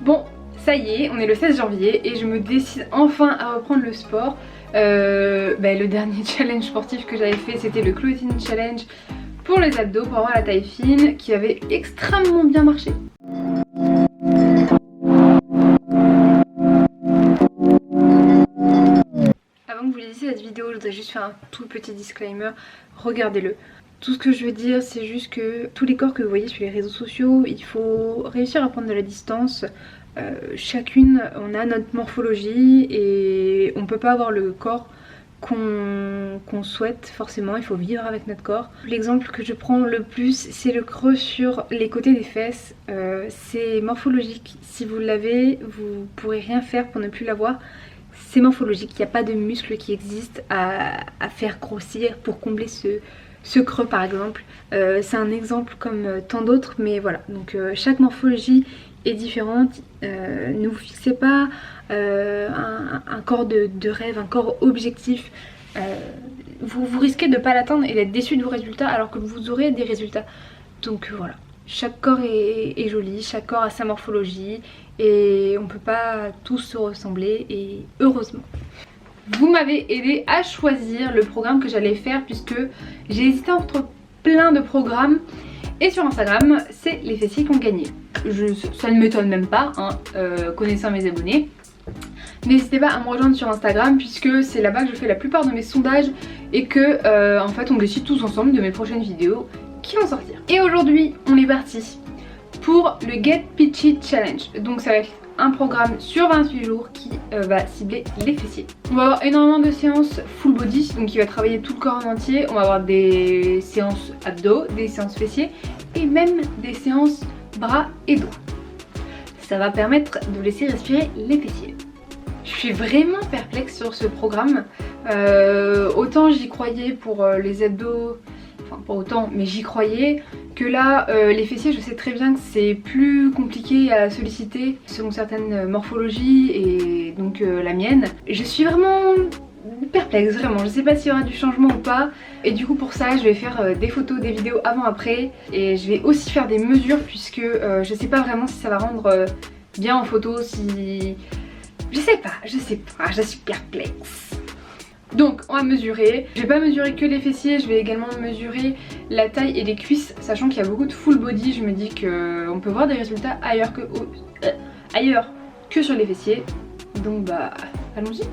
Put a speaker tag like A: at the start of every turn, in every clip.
A: Bon, ça y est, on est le 16 janvier et je me décide enfin à reprendre le sport. Le dernier challenge sportif que j'avais fait, c'était le Clothing Challenge pour les abdos, pour avoir la taille fine, qui avait extrêmement bien marché. Avant que vous lisiez cette vidéo, je voudrais juste faire un tout petit disclaimer, regardez-le. Tout ce que je veux dire, c'est juste que tous les corps que vous voyez sur les réseaux sociaux, il faut réussir à prendre de la distance. Chacune, on a notre morphologie et on peut pas avoir le corps qu'on souhaite forcément, il faut vivre avec notre corps. L'exemple que je prends le plus, c'est le creux sur les côtés des fesses. C'est morphologique, si vous l'avez, vous pourrez rien faire pour ne plus l'avoir. C'est morphologique, il n'y a pas de muscle qui existe à faire grossir pour combler ce creux par exemple. C'est un exemple comme tant d'autres, mais voilà, donc chaque morphologie est différente. Ne vous fixez pas un corps de rêve, un corps objectif. Vous risquez de ne pas l'atteindre et d'être déçu de vos résultats alors que vous aurez des résultats. Donc voilà, chaque corps est joli, chaque corps a sa morphologie et on peut pas tous se ressembler, et heureusement. Vous m'avez aidé à choisir le programme que j'allais faire puisque j'ai hésité entre plein de programmes. Et sur Instagram, c'est les fessiers qui ont gagné. Ça ne m'étonne même pas, hein, connaissant mes abonnés. N'hésitez pas à me rejoindre sur Instagram puisque c'est là-bas que je fais la plupart de mes sondages et que en fait on décide tous ensemble de mes prochaines vidéos qui vont sortir. Et aujourd'hui, on est parti pour le Get Peachy Challenge. Donc ça va être un programme sur 28 jours qui va cibler les fessiers. On va avoir énormément de séances full body, donc il va travailler tout le corps en entier. On va avoir des séances abdos, des séances fessiers et même des séances bras et dos. Ça va permettre de laisser respirer les fessiers. Je suis vraiment perplexe sur ce programme. Autant j'y croyais pour les abdos, enfin pas autant, mais j'y croyais, que là les fessiers, je sais très bien que c'est plus compliqué à solliciter selon certaines morphologies et donc la mienne. Je suis vraiment perplexe, vraiment, je sais pas s'il y aura du changement ou pas, et du coup pour ça je vais faire des photos, des vidéos avant après, et je vais aussi faire des mesures puisque je sais pas vraiment si ça va rendre bien en photo, si... je sais pas, je suis perplexe. Donc on va mesurer, je vais pas mesurer que les fessiers, je vais également mesurer la taille et les cuisses, sachant qu'il y a beaucoup de full body. Je me dis qu'on peut voir des résultats ailleurs que sur les fessiers. Donc bah allons-y.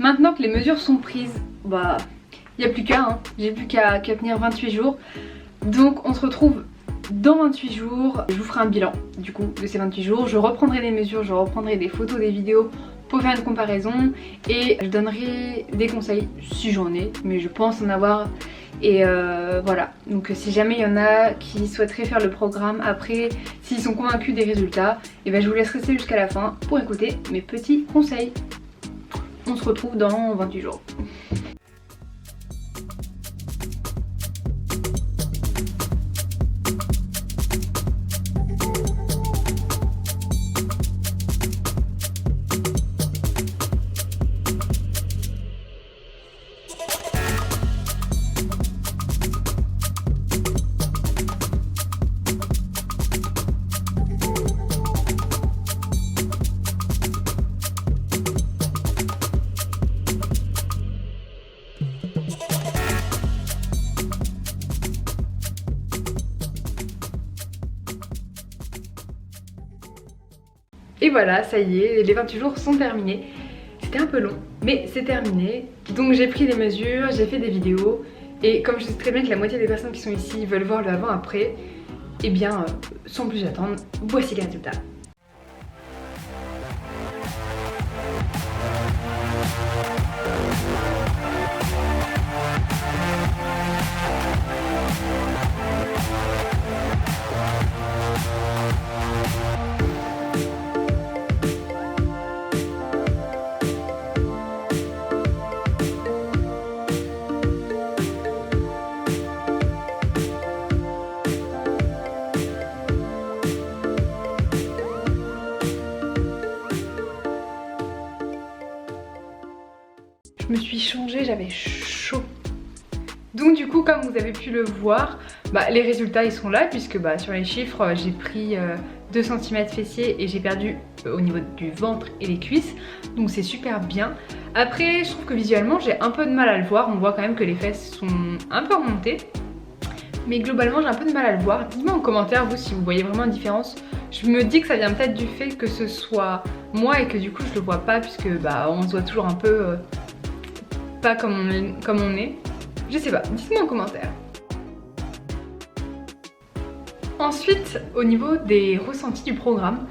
A: Maintenant que les mesures sont prises, bah il n'y a plus qu'à, hein. J'ai plus qu'à tenir 28 jours. Donc on se retrouve dans 28 jours. Je vous ferai un bilan du coup de ces 28 jours. Je reprendrai les mesures, je reprendrai des photos, des vidéos pour faire une comparaison. Et je donnerai des conseils si j'en ai, mais je pense en avoir. Et voilà, donc si jamais il y en a qui souhaiteraient faire le programme après, s'ils sont convaincus des résultats, et ben je vous laisse rester jusqu'à la fin pour écouter mes petits conseils. On se retrouve dans 28 jours. Et voilà, ça y est, les 28 jours sont terminés. C'était un peu long, mais c'est terminé. Donc j'ai pris des mesures, j'ai fait des vidéos. Et comme je sais très bien que la moitié des personnes qui sont ici veulent voir le avant-après, et bien, sans plus attendre, voici les résultats. Je me suis changée, j'avais chaud. Donc du coup, comme vous avez pu le voir, les résultats ils sont là puisque sur les chiffres j'ai pris 2 cm fessiers et j'ai perdu au niveau du ventre et les cuisses. Donc c'est super bien. Après je trouve que visuellement j'ai un peu de mal à le voir. On voit quand même que les fesses sont un peu remontées. Mais globalement j'ai un peu de mal à le voir. Dites-moi en commentaire vous si vous voyez vraiment une différence. Je me dis que ça vient peut-être du fait que ce soit moi et que du coup je le vois pas puisque on se voit toujours un peu pas comme on est. Je sais pas, dites-moi en commentaire. Ensuite, au niveau des ressentis du programme,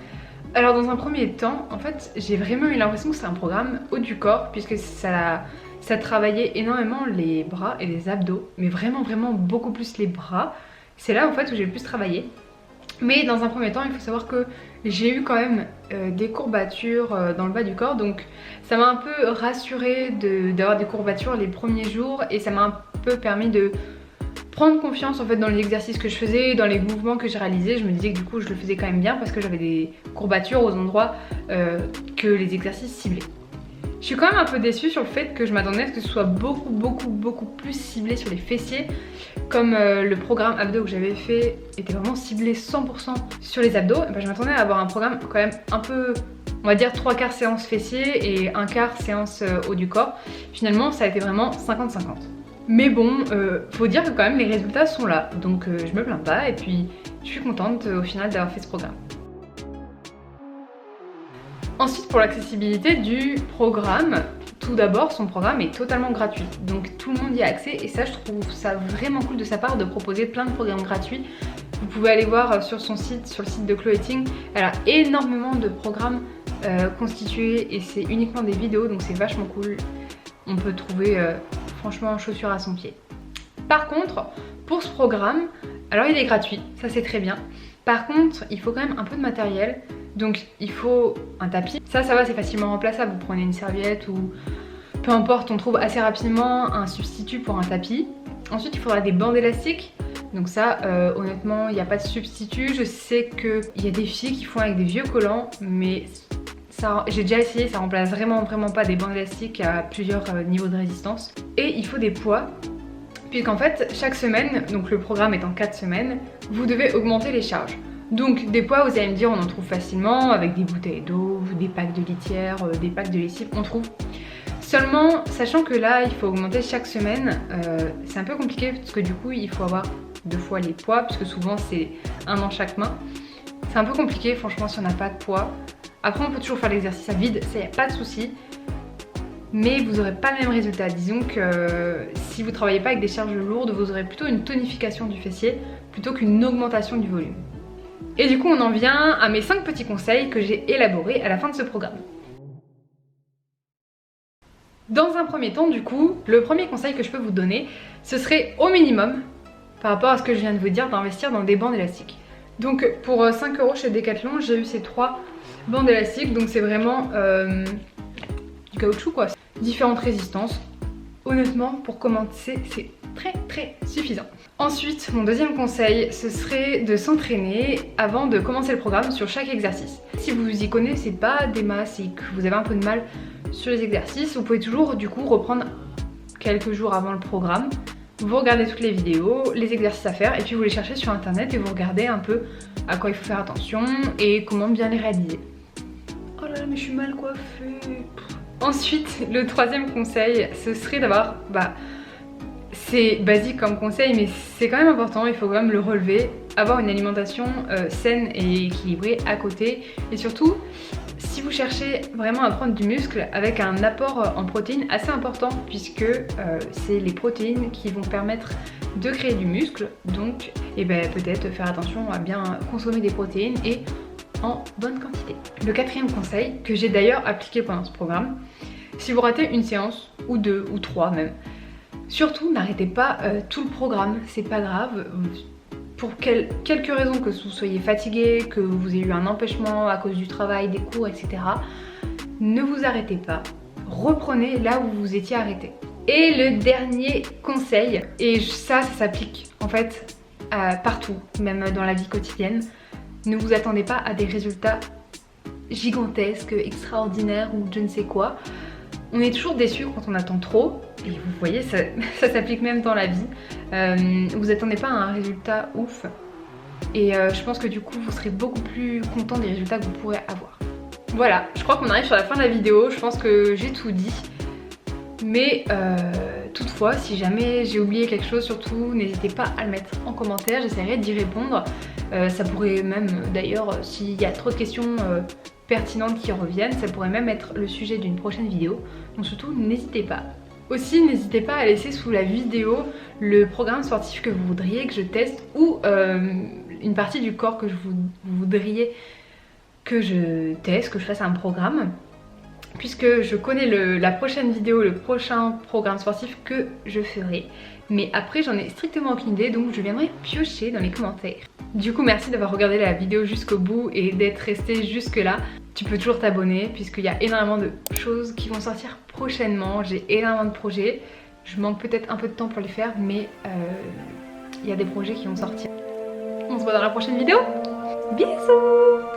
A: alors dans un premier temps, en fait, j'ai vraiment eu l'impression que c'est un programme haut du corps puisque ça travaillait énormément les bras et les abdos, mais vraiment beaucoup plus les bras. C'est là en fait où j'ai le plus travaillé. Mais dans un premier temps, il faut savoir que j'ai eu quand même des courbatures dans le bas du corps, donc ça m'a un peu rassurée d'avoir des courbatures les premiers jours et ça m'a un peu permis de prendre confiance en fait dans les exercices que je faisais, dans les mouvements que j'ai réalisés. Je me disais que du coup je le faisais quand même bien parce que j'avais des courbatures aux endroits que les exercices ciblaient. Je suis quand même un peu déçue sur le fait que je m'attendais à ce que ce soit beaucoup plus ciblé sur les fessiers. Comme le programme abdos que j'avais fait était vraiment ciblé 100% sur les abdos, je m'attendais à avoir un programme quand même un peu, on va dire 3/4 séance fessiers et 1/4 séance haut du corps. Finalement ça a été vraiment 50-50. Mais bon, faut dire que quand même les résultats sont là, donc je me plains pas et puis je suis contente au final d'avoir fait ce programme. Ensuite pour l'accessibilité du programme, tout d'abord son programme est totalement gratuit, donc tout le monde y a accès et ça je trouve ça vraiment cool de sa part de proposer plein de programmes gratuits. Vous pouvez aller voir sur son site, sur le site de Chloé Ting, elle a énormément de programmes constitués et c'est uniquement des vidéos donc c'est vachement cool. On peut trouver franchement chaussures à son pied. Par contre, pour ce programme, alors il est gratuit, ça c'est très bien. Par contre, il faut quand même un peu de matériel. Donc il faut un tapis. Ça va, c'est facilement remplaçable. Vous prenez une serviette ou peu importe, on trouve assez rapidement un substitut pour un tapis. Ensuite, il faudra des bandes élastiques. Donc ça, honnêtement, il n'y a pas de substitut. Je sais qu'il y a des filles qui font avec des vieux collants, mais j'ai déjà essayé, ça remplace vraiment pas des bandes élastiques à plusieurs niveaux de résistance. Et il faut des poids, puisqu'en fait, chaque semaine, donc le programme est en 4 semaines, vous devez augmenter les charges. Donc des poids, vous allez me dire, on en trouve facilement avec des bouteilles d'eau, des packs de litière, des packs de lessive, on trouve. Seulement, sachant que là, il faut augmenter chaque semaine, c'est un peu compliqué parce que du coup, il faut avoir 2 fois les poids, puisque souvent c'est un dans chaque main. C'est un peu compliqué, franchement, si on n'a pas de poids. Après, on peut toujours faire l'exercice à vide, ça y a pas de souci. Mais vous n'aurez pas le même résultat. Disons que si vous ne travaillez pas avec des charges lourdes, vous aurez plutôt une tonification du fessier plutôt qu'une augmentation du volume. Et du coup on en vient à mes 5 petits conseils que j'ai élaborés à la fin de ce programme. Dans un premier temps du coup, le premier conseil que je peux vous donner, ce serait au minimum, par rapport à ce que je viens de vous dire, d'investir dans des bandes élastiques. Donc pour 5 € chez Decathlon, j'ai eu ces 3 bandes élastiques, donc c'est vraiment du caoutchouc quoi. Différentes résistances. Honnêtement, pour commencer, c'est très suffisant. Ensuite, mon deuxième conseil, ce serait de s'entraîner avant de commencer le programme sur chaque exercice. Si vous y connaissez pas des masses et que vous avez un peu de mal sur les exercices, vous pouvez toujours du coup reprendre quelques jours avant le programme. Vous regardez toutes les vidéos, les exercices à faire et puis vous les cherchez sur internet et vous regardez un peu à quoi il faut faire attention et comment bien les réaliser. Oh là là, mais je suis mal coiffée. Ensuite, le troisième conseil, ce serait d'avoir... c'est basique comme conseil, mais c'est quand même important, il faut quand même le relever. Avoir une alimentation saine et équilibrée à côté. Et surtout, si vous cherchez vraiment à prendre du muscle avec un apport en protéines assez important, puisque c'est les protéines qui vont permettre de créer du muscle. Donc, peut-être faire attention à bien consommer des protéines et en bonne quantité. Le quatrième conseil, que j'ai d'ailleurs appliqué pendant ce programme, si vous ratez une séance, ou 2, ou 3 même, surtout n'arrêtez pas tout le programme, c'est pas grave. Pour quelques raisons, que vous soyez fatigué, que vous ayez eu un empêchement à cause du travail, des cours, etc. Ne vous arrêtez pas, reprenez là où vous étiez arrêté. Et le dernier conseil, et ça s'applique en fait partout, même dans la vie quotidienne, ne vous attendez pas à des résultats gigantesques, extraordinaires ou je ne sais quoi. On est toujours déçu quand on attend trop, et vous voyez, ça s'applique même dans la vie. Vous attendez pas à un résultat ouf, et je pense que du coup vous serez beaucoup plus content des résultats que vous pourrez avoir. Voilà, je crois qu'on arrive sur la fin de la vidéo, je pense que j'ai tout dit. Mais toutefois, si jamais j'ai oublié quelque chose, surtout n'hésitez pas à le mettre en commentaire, j'essaierai d'y répondre. Ça pourrait même, d'ailleurs, s'il y a trop de questions pertinentes qui reviennent, ça pourrait même être le sujet d'une prochaine vidéo. Donc surtout, n'hésitez pas. Aussi, n'hésitez pas à laisser sous la vidéo le programme sportif que vous voudriez que je teste ou une partie du corps que vous voudriez que je teste, que je fasse un programme. Puisque je connais la prochaine vidéo, le prochain programme sportif que je ferai. Mais après j'en ai strictement aucune idée, donc je viendrai piocher dans les commentaires. Du coup merci d'avoir regardé la vidéo jusqu'au bout et d'être resté jusque là. Tu peux toujours t'abonner puisqu'il y a énormément de choses qui vont sortir prochainement. J'ai énormément de projets. Je manque peut-être un peu de temps pour les faire, mais il y a des projets qui vont sortir. On se voit dans la prochaine vidéo. Bisous!